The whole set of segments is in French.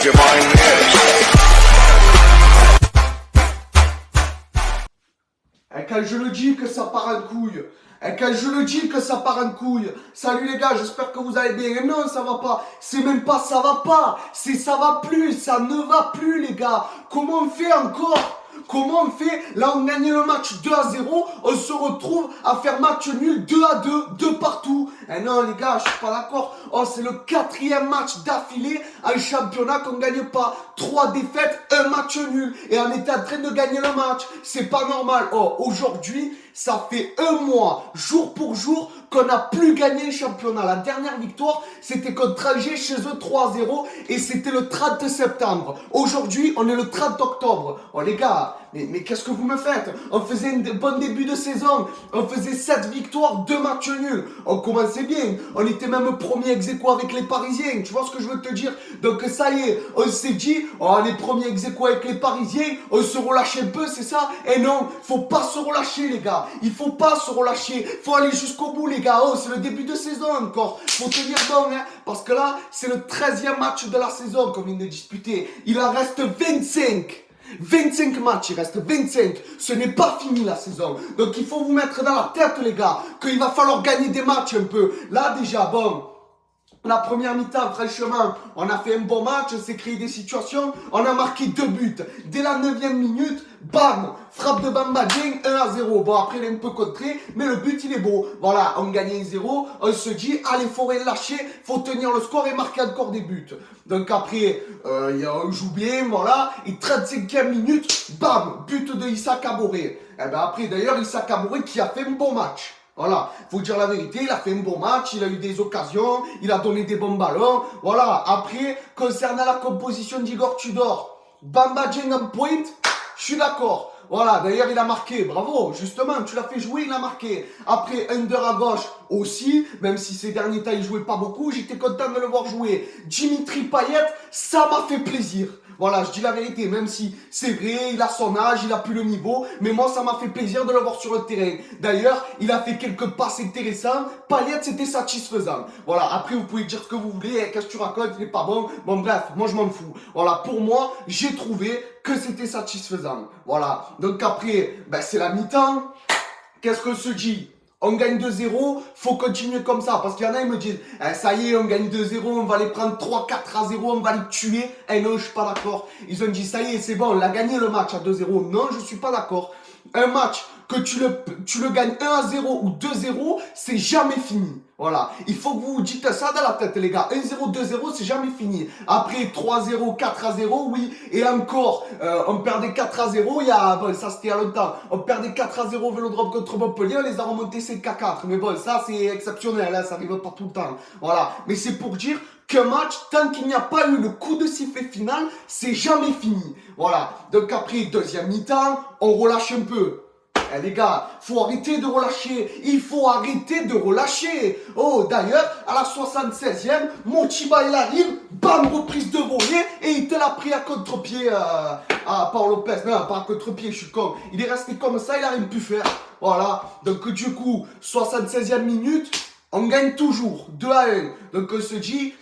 your mind is. Et quand je le dis que ça part en couille, et quand je le dis que ça part en couille, salut les gars, j'espère que vous allez bien. Et non, ça va pas, c'est même pas ça va pas, c'est ça va plus, ça ne va plus les gars. Comment on fait encore? Comment on fait? Là, on gagne le match 2-0, on se retrouve à faire match nul 2-2, 2 partout. Eh non, les gars, je suis pas d'accord. Oh, c'est le 4e match d'affilée en championnat qu'on gagne pas. 3 défaites, 1 match nul. Et on était en train de gagner le match. C'est pas normal. Oh, aujourd'hui, ça fait 1 mois, jour pour jour, qu'on n'a plus gagné le championnat. La dernière victoire, c'était contre Alger chez eux 3-0 et c'était le 30 septembre. Aujourd'hui, on est le 30 octobre. Oh les gars, mais qu'est-ce que vous me faites? On faisait un bon début de saison. On faisait 7 victoires, 2 matchs nuls. On commençait bien. On était même premier ex-aequo avec les Parisiens. Tu vois ce que je veux te dire? Donc ça y est, on s'est dit, oh, on est premier ex-aequo avec les Parisiens. On se relâche un peu, c'est ça? Et non, faut pas se relâcher les gars. Il faut pas se relâcher. Faut aller jusqu'au bout les gars. Oh, c'est le début de saison encore. Faut tenir bon, hein. Parce que là, c'est le 13e match de la saison qu'on vient de disputer. Il en reste 25. 25 matchs, il reste 25. Ce n'est pas fini la saison. Donc il faut vous mettre dans la tête les gars qu'il va falloir gagner des matchs un peu. Là déjà, bon, la première mi-temps, franchement, on a fait un bon match, on s'est créé des situations, on a marqué 2 buts. Dès la 9e minute, bam, frappe de Bamba Dieng, 1-0. Bon, après, il est un peu contré, mais le but, il est beau. Voilà, on gagne 1-0, on se dit, allez, faut rien lâcher, faut tenir le score et marquer encore des buts. Donc après, on joue bien, voilà, et 35e minute, bam, but de Issa Kaboré. Et ben après, d'ailleurs, Issa Kaboré qui a fait un bon match. Voilà, faut dire la vérité, il a fait un bon match, il a eu des occasions, il a donné des bons ballons. Voilà, après, concernant la composition d'Igor Tudor, Bamba Dieng en pointe, je suis d'accord. Voilà, d'ailleurs il a marqué, bravo, justement, tu l'as fait jouer, il a marqué. Après, Under à gauche aussi, même si ces derniers temps il jouait pas beaucoup, j'étais content de le voir jouer. Dimitri Payet, ça m'a fait plaisir. Voilà, je dis la vérité, même si c'est vrai, il a son âge, il a plus le niveau, mais moi ça m'a fait plaisir de le voir sur le terrain. D'ailleurs, il a fait quelques passes intéressantes, Payet c'était satisfaisant. Voilà, après vous pouvez dire ce que vous voulez, qu'est-ce que tu racontes, il est pas bon. Bon bref, moi je m'en fous. Voilà, pour moi, j'ai trouvé que c'était satisfaisant. Voilà, donc après, ben, c'est la mi-temps. Qu'est-ce qu'on se dit? On gagne 2-0, faut continuer comme ça. Parce qu'il y en a, ils me disent, eh, ça y est, on gagne 2-0, on va les prendre 3-4-0, on va les tuer. Eh non, je suis pas d'accord. Ils ont dit, ça y est, c'est bon, on a gagné le match à 2-0. Non, je suis pas d'accord. Un match que tu le gagnes 1-0 ou 2-0, c'est jamais fini. Voilà. Il faut que vous vous dites ça dans la tête, les gars. 1-0, 2-0, c'est jamais fini. Après, 3-0, 4-0, oui. Et encore, on perdait 4-0, il y a, bon, ça c'était il y a longtemps. On perdait 4-0 au Vélodrome contre Montpellier, on les a remontés 5-4. Mais bon, ça c'est exceptionnel, hein, ça arrive pas tout le temps. Voilà. Mais c'est pour dire qu'un match, tant qu'il n'y a pas eu le coup de sifflet final, c'est jamais fini. Voilà. Donc après, deuxième mi-temps, on relâche un peu. Eh les gars, faut arrêter de relâcher. Il faut arrêter de relâcher. Oh, d'ailleurs, à la 76e, Mochiba il arrive, bam, reprise de volée, et il te l'a pris à contre-pied à Paul Lopez. Non, pas à contre-pied, je suis con. Il est resté comme ça, il a rien pu faire. Voilà. Donc du coup, 76e minute, on gagne toujours 2-1. Donc on se dit,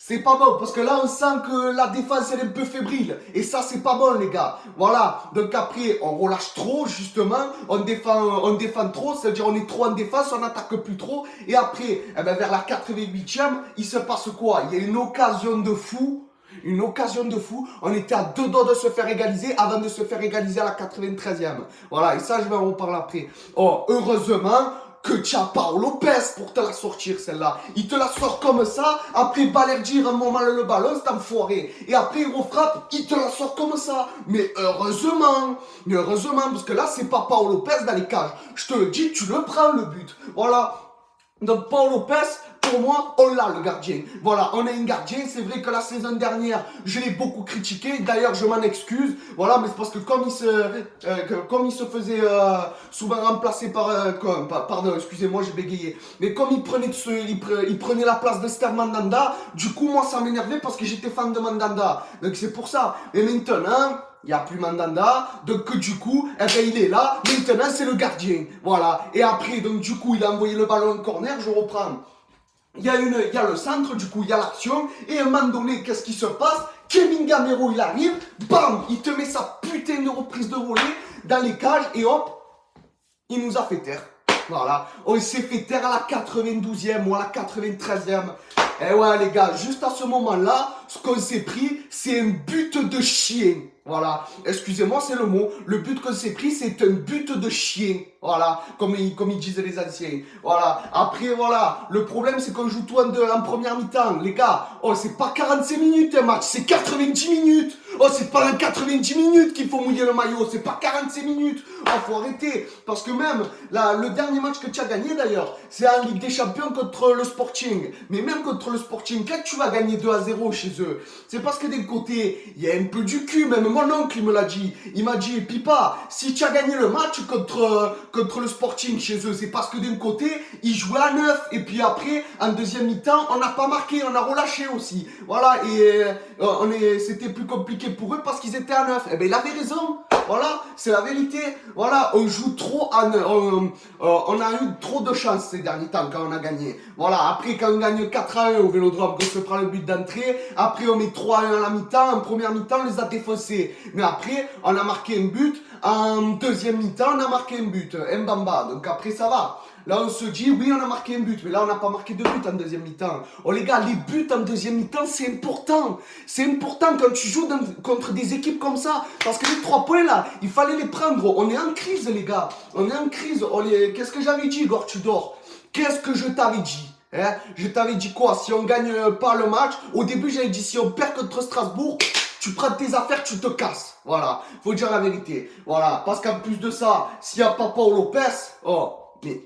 c'est pas bon, parce que là on sent que la défense elle est un peu fébrile. Et ça c'est pas bon les gars. Voilà, donc après on relâche trop justement. On défend trop, c'est-à-dire on est trop en défense, on n'attaque plus trop. Et après, eh ben, vers la 88e, il se passe quoi? Il y a une occasion de fou. Une occasion de fou. On était à 2 doigts de se faire égaliser avant de se faire égaliser à la 93e. Voilà, et ça je vais en reparler après. Oh, heureusement que tu as Paul Lopez pour te la sortir celle-là. Il te la sort comme ça, après Balerdi rend mal le ballon, c'est enfoiré. Et après il refrappe, il te la sort comme ça. Mais heureusement, parce que là c'est pas Paul Lopez dans les cages. Je te le dis, tu le prends le but. Voilà. Donc Paul Lopez, pour moi, on l'a le gardien. Voilà, on a un gardien. C'est vrai que la saison dernière, je l'ai beaucoup critiqué. D'ailleurs, je m'en excuse. Voilà, mais c'est parce que comme il se faisait souvent remplacer par... pardon, excusez-moi, j'ai bégayé. Mais comme il prenait la place de Ster Mandanda, du coup, moi, ça m'énervait parce que j'étais fan de Mandanda. Donc c'est pour ça. Et maintenant... il n'y a plus Mandanda, donc du coup, eh ben, il est là, maintenant c'est le gardien, voilà. Et après, donc du coup, il a envoyé le ballon en corner, je reprends. il y a le centre, du coup, il y a l'action, et à un moment donné, qu'est-ce qui se passe? Kevin Gamero, il arrive, bam, il te met sa putain de reprise de volée dans les cages, et hop, il nous a fait taire. Voilà, on s'est fait taire à la 92e ou à la 93e. Eh ouais, les gars, juste à ce moment-là, ce qu'on s'est pris, c'est un but de chien. Voilà, excusez-moi, c'est le mot. Le but qu'on s'est pris, c'est un but de chien. Voilà, comme ils disaient les anciens. Voilà, après, voilà, le problème, c'est qu'on joue tout en première mi-temps. Les gars, oh, c'est pas 45 minutes un match, c'est 90 minutes. Oh, c'est pas dans 90 minutes qu'il faut mouiller le maillot, c'est pas 45 minutes. Oh, faut arrêter. Parce que même, là, le dernier match que tu as gagné d'ailleurs, c'est en Ligue des Champions contre le Sporting. Mais même contre le Sporting, quand tu vas gagner 2-0 chez eux, c'est parce que d'un côté, il y a un peu du cul. Même mon oncle, il me l'a dit. Il m'a dit, Pipa, si tu as gagné le match contre le Sporting chez eux, c'est parce que d'un côté, ils jouaient à 9. Et puis après, en deuxième mi-temps, on n'a pas marqué, on a relâché aussi. Voilà, et c'était plus compliqué pour eux parce qu'ils étaient à 9. Eh bien, il avait raison. Voilà, c'est la vérité. Voilà, on joue trop à 9. On a eu trop de chance ces derniers temps quand on a gagné. Voilà, après quand on gagne 4-1 au Vélodrome, qu'on se prend le but d'entrée, après on met 3-1 à la mi-temps, en première mi-temps on les a défoncés. Mais après, on a marqué un but, en deuxième mi-temps on a marqué un but, Mbamba. Donc après ça va. Là, on se dit, oui, on a marqué un but, mais là, on n'a pas marqué de but en deuxième mi-temps. Oh, les gars, les buts en deuxième mi-temps, c'est important. C'est important quand tu joues contre des équipes comme ça. Parce que les 3 points, là, il fallait les prendre. On est en crise, les gars. On est en crise. Qu'est-ce que j'avais dit, Igor Tudor? Qu'est-ce que je t'avais dit? Hein? Je t'avais dit quoi? Si on gagne pas le match, au début, j'avais dit, si on perd contre Strasbourg, tu prends tes affaires, tu te casses. Voilà, faut dire la vérité. Voilà, parce qu'en plus de ça, s'il n'y a pas Paul Lopez, oh, mais...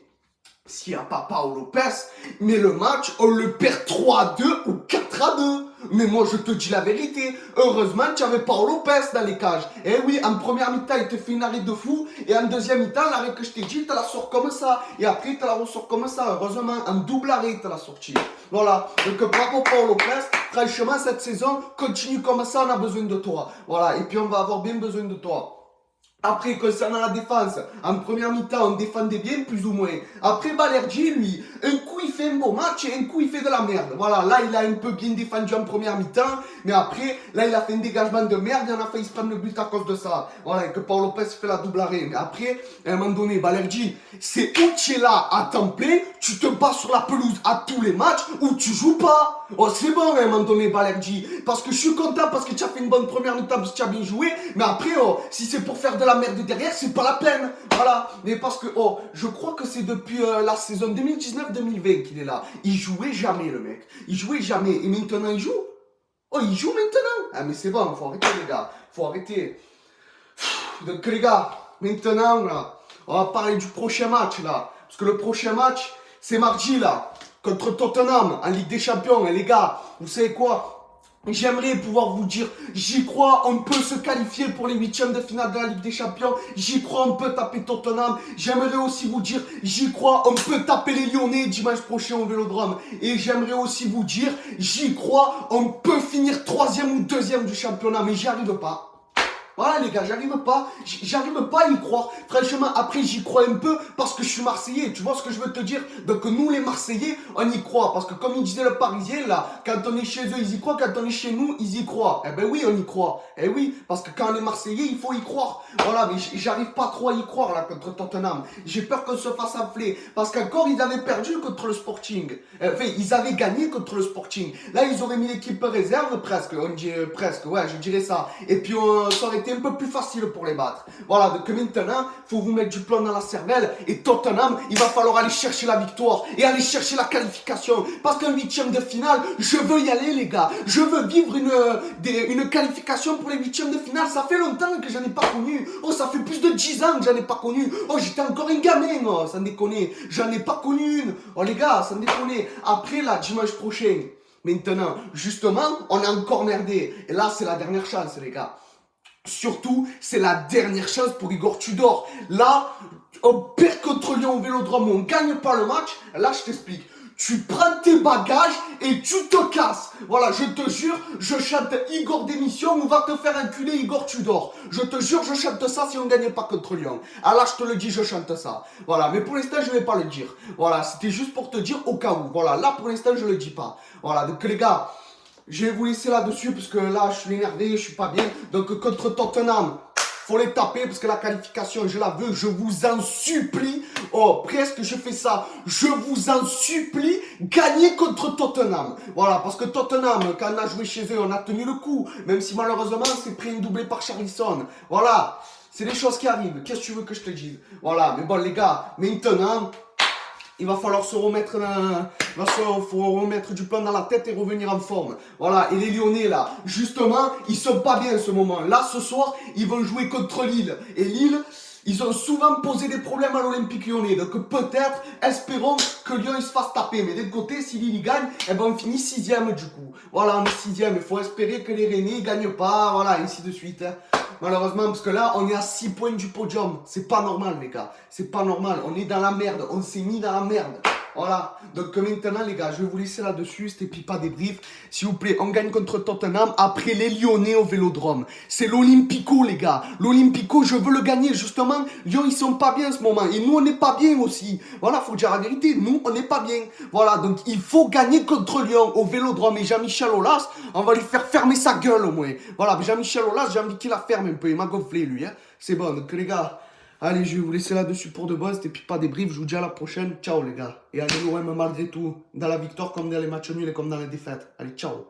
S'il n'y a pas Paolo Lopez, mais le match, on le perd 3-2 ou 4-2. Mais moi, je te dis la vérité. Heureusement, tu avais Paolo Lopez dans les cages. Eh oui, en première mi-temps, il te fait une arrêt de fou. Et en deuxième mi-temps, l'arrêt que je t'ai dit, tu la sors comme ça. Et après, tu la ressors comme ça. Heureusement, en double arrêt, tu la sorti. Voilà. Donc, bravo Paolo Lopez. Franchement, cette saison, continue comme ça, on a besoin de toi. Voilà. Et puis, on va avoir bien besoin de toi. Après, concernant la défense, en première mi-temps, on défendait bien, plus ou moins. Après, Balerdi, lui, un coup, il fait un beau match et un coup, il fait de la merde. Voilà, là, il a un peu bien défendu en première mi-temps, mais après, là, il a fait un dégagement de merde et on a failli se prendre le but à cause de ça. Voilà, et que Paul Lopez fait la double arrêt. Mais après, à un moment donné, Balerdi, c'est où tu es là à temps plein, tu te bats sur la pelouse à tous les matchs ou tu joues pas. Oh, c'est bon, à un moment donné, Balerdi. Parce que je suis content parce que tu as fait une bonne première mi-temps, parce que tu as bien joué, mais après, oh, si c'est pour faire de la merde derrière, c'est pas la peine. Voilà. Mais parce que, oh, je crois que c'est depuis la saison 2019-2020 qu'il est là. Il jouait jamais, le mec. Il jouait jamais. Et maintenant, il joue. Oh, il joue maintenant. Ah, mais c'est bon, faut arrêter, les gars. Faut arrêter. Donc, les gars, maintenant, là, on va parler du prochain match, là. Parce que le prochain match, c'est mardi, là. Contre Tottenham, en Ligue des Champions. Et les gars, vous savez quoi? J'aimerais pouvoir vous dire, j'y crois, on peut se qualifier pour les 8e de finale de la Ligue des Champions. J'y crois, on peut taper Tottenham. J'aimerais aussi vous dire, j'y crois, on peut taper les Lyonnais dimanche prochain au Vélodrome. Et j'aimerais aussi vous dire, j'y crois, on peut finir 3e ou 2e du championnat, mais j'y arrive pas. Voilà les gars, j'arrive pas à y croire. Franchement, après j'y crois un peu parce que je suis Marseillais. Tu vois ce que je veux te dire? Donc nous les Marseillais, on y croit. Parce que comme il disait le Parisien là, quand on est chez eux, ils y croient. Quand on est chez nous, ils y croient. Eh ben oui, on y croit. Eh oui, parce que quand on est Marseillais, il faut y croire. Voilà, mais j'arrive pas trop à y croire là contre Tottenham. J'ai peur qu'on se fasse enfler. Parce qu'encore, ils avaient perdu contre le Sporting. Enfin, ils avaient gagné contre le Sporting. Là, ils auraient mis l'équipe réserve presque. On dit presque, ouais, je dirais ça. Et puis, ça aurait été un peu plus facile pour les battre. Voilà, donc maintenant, faut vous mettre du plomb dans la cervelle. Et Tottenham, il va falloir aller chercher la victoire et aller chercher la qualification. Parce qu'un 8e de finale, je veux y aller, les gars. Je veux vivre une qualification pour les 8e de finale. Ça fait longtemps que j'en ai pas connu. Oh, ça fait plus de 10 ans que j'en ai pas connu. Oh, j'étais encore un gamin, oh, sans déconner. J'en ai pas connu une. Oh, les gars, sans déconner. Après, là, dimanche prochain, maintenant, justement, on a encore merdé. Et là, c'est la dernière chance, les gars. Surtout, c'est la dernière chance pour Igor Tudor. Là, on perd contre Lyon au Vélodrome, on gagne pas le match. Là, je t'explique. tu prends tes bagages et tu te casses. Voilà, je te jure, je chante Igor démission, on va te faire enculer Igor Tudor. Je te jure, je chante ça si on ne gagne pas contre Lyon. Ah là, je te le dis, je chante ça. Voilà, mais pour l'instant, je ne vais pas le dire. Voilà, c'était juste pour te dire au cas où. Voilà, là, pour l'instant, je ne le dis pas. Voilà, donc les gars, je vais vous laisser là-dessus parce que là, je suis énervé, je suis pas bien. Donc contre Tottenham, faut les taper parce que la qualification, je la veux, je vous en supplie. Oh, presque je fais ça. Je vous en supplie, gagnez contre Tottenham. Voilà, parce que Tottenham, quand on a joué chez eux, on a tenu le coup. Même si malheureusement, c'est pris une doublée par Charlison. Voilà, c'est des choses qui arrivent. Qu'est-ce que tu veux que je te dise? Voilà, mais bon les gars, maintenant, il va falloir se remettre faut remettre du plomb dans la tête et revenir en forme. Voilà, et les Lyonnais là, justement, ils sont pas bien en ce moment. Là, ce soir, ils vont jouer contre Lille. Et Lille, ils ont souvent posé des problèmes à l'Olympique Lyonnais. Donc peut-être, espérons que Lyon il se fasse taper. Mais d'un côté, si Lille gagne, eh ben on finit 6ème du coup. Voilà, on est 6ème. Il faut espérer que les Rennais gagnent pas. Voilà, ainsi de suite. Hein. Malheureusement, parce que là, on est à 6 points du podium. C'est pas normal, les gars. C'est pas normal. On est dans la merde. On s'est mis dans la merde. Voilà. Donc maintenant, les gars, je vais vous laisser là-dessus. C'était Pipa débrief. S'il vous plaît, on gagne contre Tottenham. Après les Lyonnais au Vélodrome. C'est l'Olympico, les gars. L'Olympico, je veux le gagner. Justement, Lyon, ils sont pas bien en ce moment. Et nous, on n'est pas bien aussi. Voilà, faut dire la vérité. Nous, on n'est pas bien. Voilà. Donc, il faut gagner contre Lyon au Vélodrome. Et Jean-Michel Aulas, on va lui faire fermer sa gueule au moins. Voilà. Jean-Michel Aulas, j'ai envie qu'il la ferme un peu. Il m'a gonflé, lui. Hein. C'est bon. Donc, les gars. Allez, je vais vous laisser là-dessus pour de bon. C'était Pipa débrief. Je vous dis à la prochaine. Ciao, les gars. Et allez l'OM malgré tout. Dans la victoire comme dans les matchs nuls et comme dans les défaites. Allez, ciao.